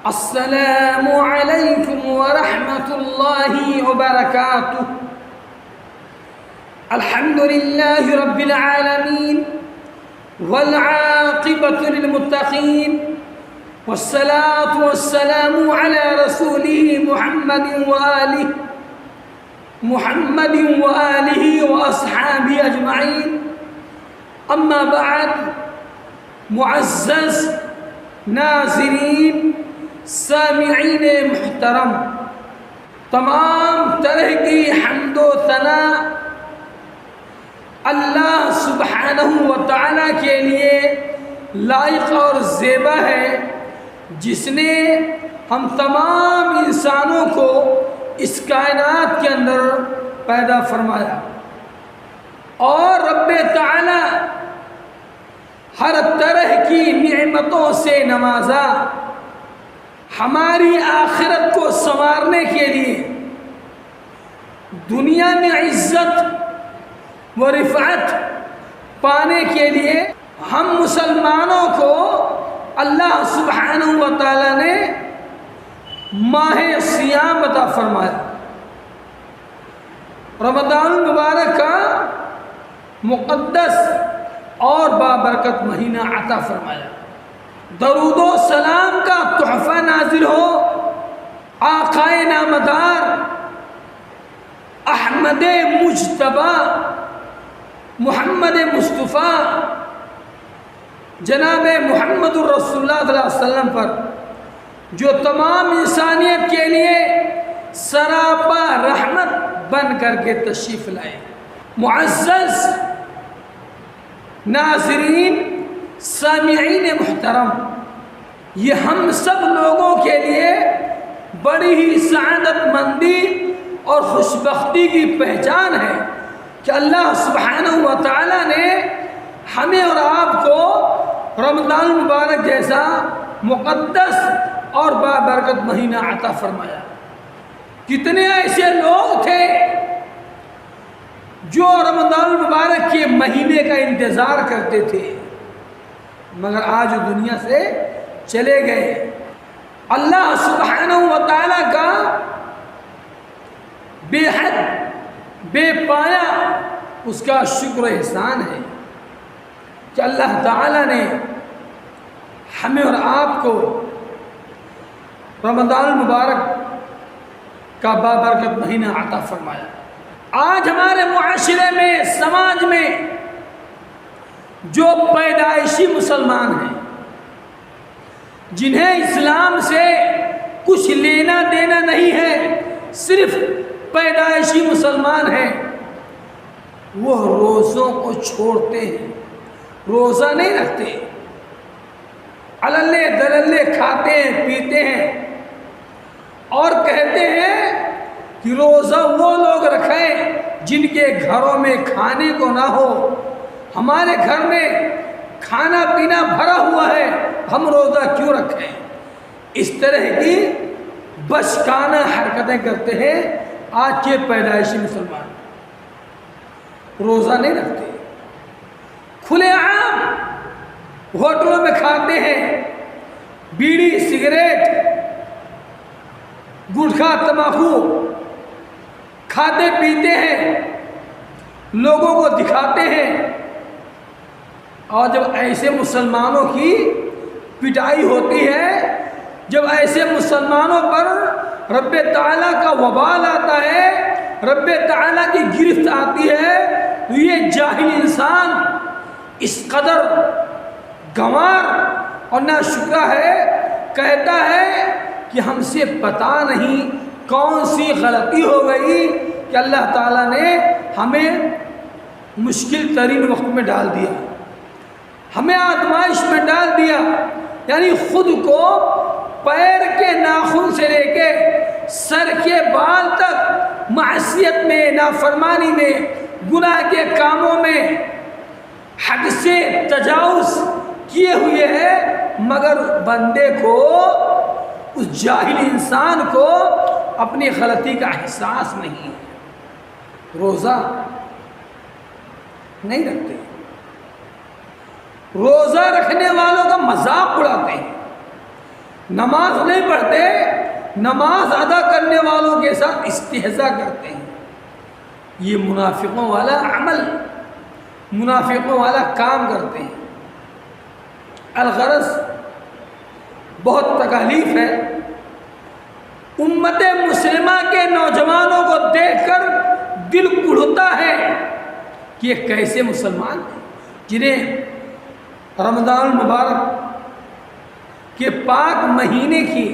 السلام علیکم ورحمۃ اللہ وبرکاتہ۔ الحمد للہ رب العالمین والعاقبۃ للمتقین والصلاة والسلام علی رسولہ محمد وآلہ واصحابہ اجمعین۔ اما بعد، معزز ناظرین، سامعین محترم، تمام طرح کی حمد و ثنا اللہ سبحانہ و تعالیٰ کے لیے لائق اور زیبا ہے، جس نے ہم تمام انسانوں کو اس کائنات کے اندر پیدا فرمایا، اور رب تعالیٰ ہر طرح کی نعمتوں سے نوازا۔ ہماری آخرت کو سنوارنے کے لیے، دنیا میں عزت و رفعت پانے کے لیے ہم مسلمانوں کو اللہ سبحانہ و تعالیٰ نے ماہ صیام عطا فرمایا، رمضان المبارک کا مقدس اور بابرکت مہینہ عطا فرمایا۔ درود و سلام کا تحفہ نازل ہو آقائے نامدار احمد مجتبی محمد مصطفیٰ جناب محمد الرسول اللہ صلی اللہ علیہ وسلم پر، جو تمام انسانیت کے لیے سراپا رحمت بن کر کے تشریف لائے۔ معزز ناظرین، سامعین محترم، یہ ہم سب لوگوں کے لیے بڑی ہی سعادت مندی اور خوشبختی کی پہچان ہے کہ اللہ سبحانہ و تعالیٰ نے ہمیں اور آپ کو رمضان المبارک جیسا مقدس اور بابرکت مہینہ عطا فرمایا۔ کتنے ایسے لوگ تھے جو رمضان المبارک کے مہینے کا انتظار کرتے تھے، مگر آج دنیا سے چلے گئے۔ اللہ سبحانہ و تعالیٰ کا بے حد بے پایا اس کا شکر و احسان ہے کہ اللہ تعالیٰ نے ہمیں اور آپ کو رمضان المبارک کا بابرکت مہینہ عطا فرمایا۔ آج ہمارے معاشرے میں، سماج میں جو پیدائشی مسلمان ہیں، جنہیں اسلام سے کچھ لینا دینا نہیں ہے، صرف پیدائشی مسلمان ہیں، وہ روزوں کو چھوڑتے ہیں، روزہ نہیں رکھتے، عللے دللے کھاتے ہیں پیتے ہیں، اور کہتے ہیں کہ روزہ وہ لوگ رکھیں جن کے گھروں میں کھانے کو نہ ہو۔ ہمارے گھر میں کھانا پینا بھرا ہوا ہے، ہم روزہ کیوں رکھیں؟ اس طرح کی بچکانہ حرکتیں کرتے ہیں آج کے پیدائشی مسلمان، روزہ نہیں رکھتے، کھلے عام ہوٹلوں میں کھاتے ہیں، بیڑی سگریٹ گٹکھا تمباکو کھاتے پیتے ہیں، لوگوں کو دکھاتے ہیں، اور جب ایسے مسلمانوں کی پٹائی ہوتی ہے، جب ایسے مسلمانوں پر رب تعالیٰ کا وبال آتا ہے، رب تعالیٰ کی گرفت آتی ہے، تو یہ جاہل انسان اس قدر گنوار اور ناشکرا ہے، کہتا ہے کہ ہم سے پتہ نہیں کون سی غلطی ہو گئی کہ اللہ تعالیٰ نے ہمیں مشکل ترین وقت میں ڈال دیا، ہمیں آزمائش میں ڈال دیا۔ یعنی خود کو پیر کے ناخن سے لے کے سر کے بال تک معصیت میں، نافرمانی میں، گناہ کے کاموں میں حد سے تجاوز کیے ہوئے ہیں، مگر بندے کو، اس جاہل انسان کو اپنی غلطی کا احساس نہیں ہے، روزہ نہیں رکھتے، روزہ رکھنے والوں کا مذاق اڑاتے ہیں، نماز نہیں پڑھتے، نماز ادا کرنے والوں کے ساتھ استہزاء کرتے ہیں۔ یہ منافقوں والا عمل، منافقوں والا کام کرتے ہیں۔ الغرض بہت تکلیف ہے، امت مسلمہ کے نوجوانوں کو دیکھ کر دل کڑھتا ہے کہ یہ کیسے مسلمان ہیں جنہیں رمضان المبارک کے پاک مہینے کی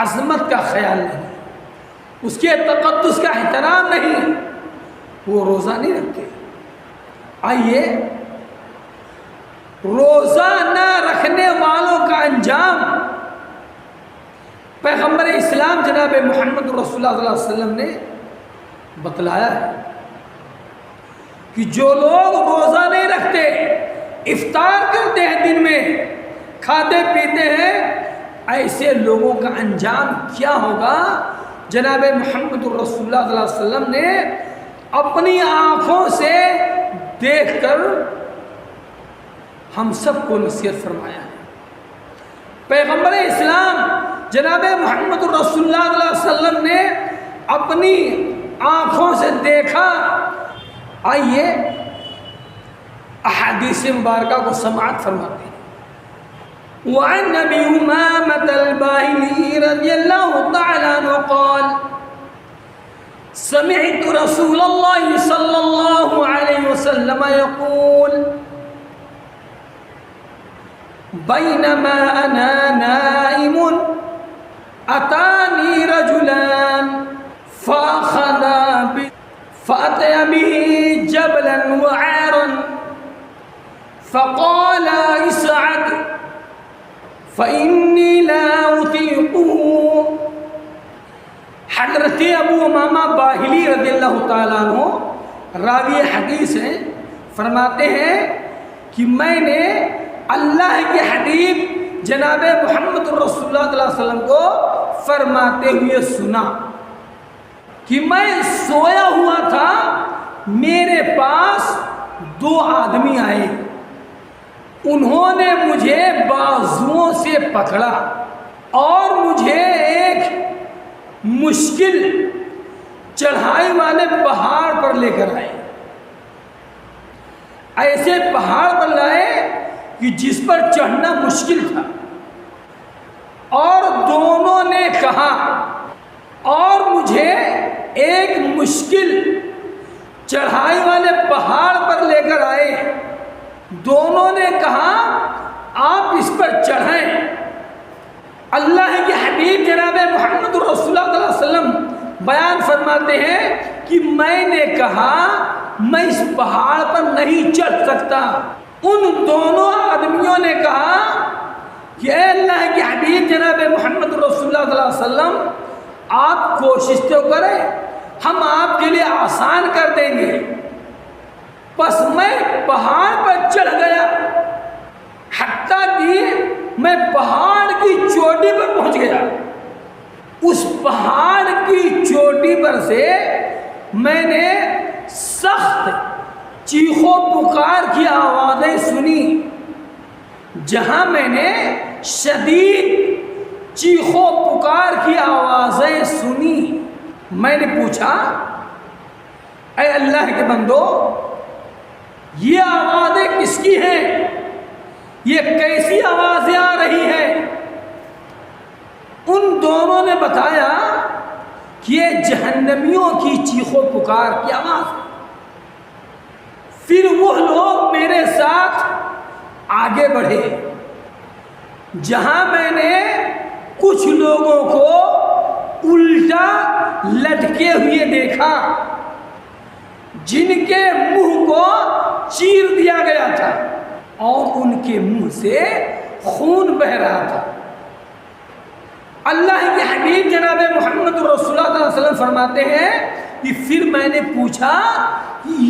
عظمت کا خیال نہیں، اس کے تقدس کا احترام نہیں، وہ روزہ نہیں رکھتے۔ آئیے روزہ نہ رکھنے والوں کا انجام پیغمبر اسلام جناب محمد رسول اللہ صلی اللہ علیہ وسلم نے بتلایا ہے کہ جو لوگ روزہ نہیں رکھتے، افطار کرتے ہیں، دن میں کھاتے پیتے ہیں، ایسے لوگوں کا انجام کیا ہوگا؟ جناب محمد رسول اللہ صلی اللہ علیہ وسلم نے اپنی آنکھوں سے دیکھ کر ہم سب کو نصیحت فرمایا ہے۔ پیغمبر اسلام جناب محمد رسول اللہ صلی اللہ علیہ وسلم نے اپنی آنکھوں سے دیکھا۔ آئیے احادیث مبارکہ کو سماعت فرماتے ہیں۔ وعن ابی امامۃ الباہلی رضی اللہ تعالی عنہ قال سمعت رسول اللہ صلی اللہ علیہ وسلم یقول بینما انا نائم اتانی رجلان فأتي به جبلا وعارا فقال اسعد فإني لا أطيقه۔ حضرت ابو امامہ باہلی رضی اللہ تعالیٰ عنہ راوی حدیث ہیں، فرماتے ہیں کہ میں نے اللہ کے حبیب جناب محمد رسول اللہ صلی اللہ علیہ وسلم کو فرماتے ہوئے سنا کہ میں سویا ہوا تھا، میرے پاس دو آدمی آئے، انہوں نے مجھے بازوؤں سے پکڑا اور مجھے ایک مشکل چڑھائی والے پہاڑ پر لے کر آئے، ایسے پہاڑ پر لائے کہ جس پر چڑھنا مشکل تھا، اور دونوں نے کہا، اور مجھے ایک مشکل چڑھائی والے پہاڑ پر لے کر آئے، دونوں نے کہا آپ اس پر چڑھیں۔ اللہ کے حبیب جناب محمد رسول اللہ صلی اللہ علیہ وسلم بیان فرماتے ہیں کہ میں نے کہا میں اس پہاڑ پر نہیں چڑھ سکتا۔ ان دونوں آدمیوں نے کہا کہ اے اللہ کے حبیب جناب محمد رسول اللہ صلی اللہ علیہ وسلم آپ کوشش تو کریں، ہم آپ کے لیے آسان کر دیں گے۔ پس میں پہاڑ پر چڑھ گیا، حتیٰ کہ میں پہاڑ کی چوٹی پر پہنچ گیا۔ اس پہاڑ کی چوٹی پر سے میں نے سخت چیخو پکار کی آوازیں سنی۔ جہاں میں نے شدید چیخو پکار کی آوازیں سنی، میں نے پوچھا اے اللہ کے بندو، یہ آوازیں کس کی ہیں؟ یہ کیسی آوازیں آ رہی ہیں؟ ان دونوں نے بتایا کہ یہ جہنمیوں کی چیخو پکار کی آواز ہے۔ پھر وہ لوگ میرے ساتھ آگے بڑھے، جہاں میں نے کچھ لوگوں کو الٹا لٹکے ہوئے دیکھا، جن کے منہ کو چیر دیا گیا تھا اور ان کے منہ سے خون بہ رہا تھا۔ اللہ کے حبیب جناب محمد رسول اللہ صلی اللہ علیہ وسلم فرماتے ہیں کہ پھر میں نے پوچھا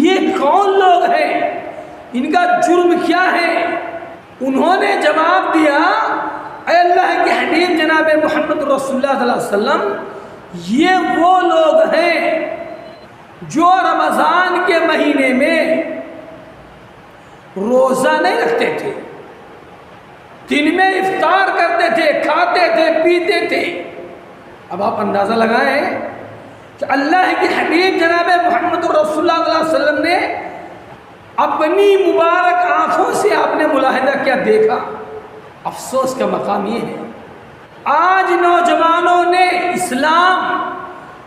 یہ کون لوگ ہیں، ان کا جرم کیا ہے؟ انہوں نے جواب دیا اے اللہ کے حبیب جناب محمد رسول اللہ صلی اللہ علیہ وسلم، یہ وہ لوگ ہیں جو رمضان کے مہینے میں روزہ نہیں رکھتے تھے، دن میں افطار کرتے تھے، کھاتے تھے، پیتے تھے۔ اب آپ اندازہ لگائیں کہ اللہ کے حبیب جناب محمد رسول اللہ صلی اللہ علیہ وسلم نے اپنی مبارک آنکھوں سے آپ نے ملاحظہ کیا دیکھا۔ افسوس کا مقام یہ ہے آج نوجوانوں نے اسلام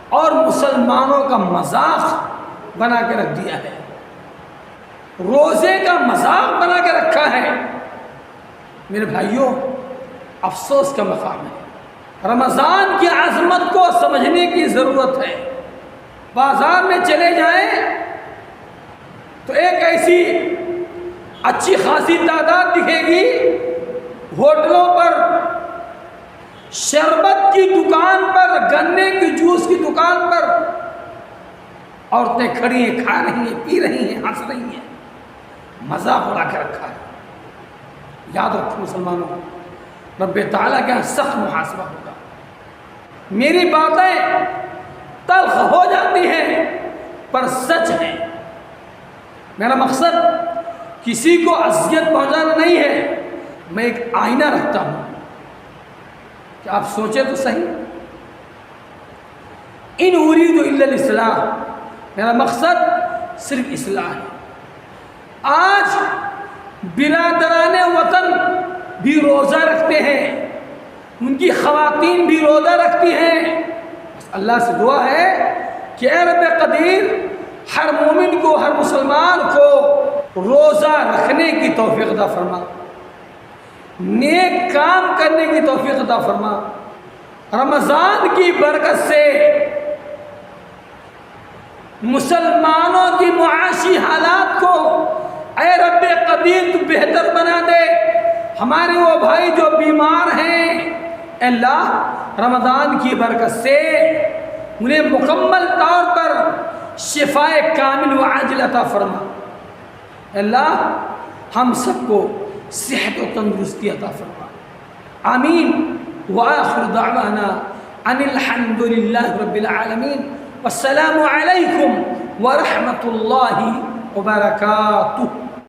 اور مسلمانوں کا مذاق بنا کے رکھ دیا ہے، روزے کا مذاق بنا کے رکھا ہے۔ میرے بھائیوں، افسوس کا مقام ہے، رمضان کی عظمت کو سمجھنے کی ضرورت ہے۔ بازار میں چلے جائیں تو ایک ایسی اچھی خاصی تعداد دکھے گی، ہوٹلوں پر، شربت کی دکان پر، گنے کی جوس کی دکان پر عورتیں کھڑی ہیں، کھا رہی ہیں، پی رہی ہیں، ہنس رہی ہیں، مذاق اڑا کے رکھا ہے۔ یاد رکھو مسلمانوں، رب تعالیٰ کا سخت محاسبہ ہوگا۔ میری باتیں تلخ ہو جاتی ہیں پر سچ ہے۔ میرا مقصد کسی کو اذیت پہنچانا نہیں ہے، میں ایک آئینہ رکھتا ہوں کہ آپ سوچیں تو صحیح۔ ان اريد الا الاصلاح، میرا مقصد صرف اصلاح ہے۔ آج برادران وطن بھی روزہ رکھتے ہیں، ان کی خواتین بھی روزہ رکھتی ہیں۔ بس اللہ سے دعا ہے کہ اے رب قدیر، ہر مومن کو، ہر مسلمان کو روزہ رکھنے کی توفیق عطا فرما، نیک کام کرنے کی توفیق عطا فرما۔ رمضان کی برکت سے مسلمانوں کی معاشی حالات کو اے رب قدیر تو بہتر بنا دے۔ ہمارے وہ بھائی جو بیمار ہیں، اے اللہ رمضان کی برکت سے انہیں مکمل طور پر شفائے کامل و عاجل عطا فرما۔ اے اللہ ہم سب کو صحت و تندرستی عطا فرما، آمین۔ وآخر دعوانا ان الحمد للہ رب العالمین، والسلام علیکم ورحمۃ اللہ وبرکاتہ۔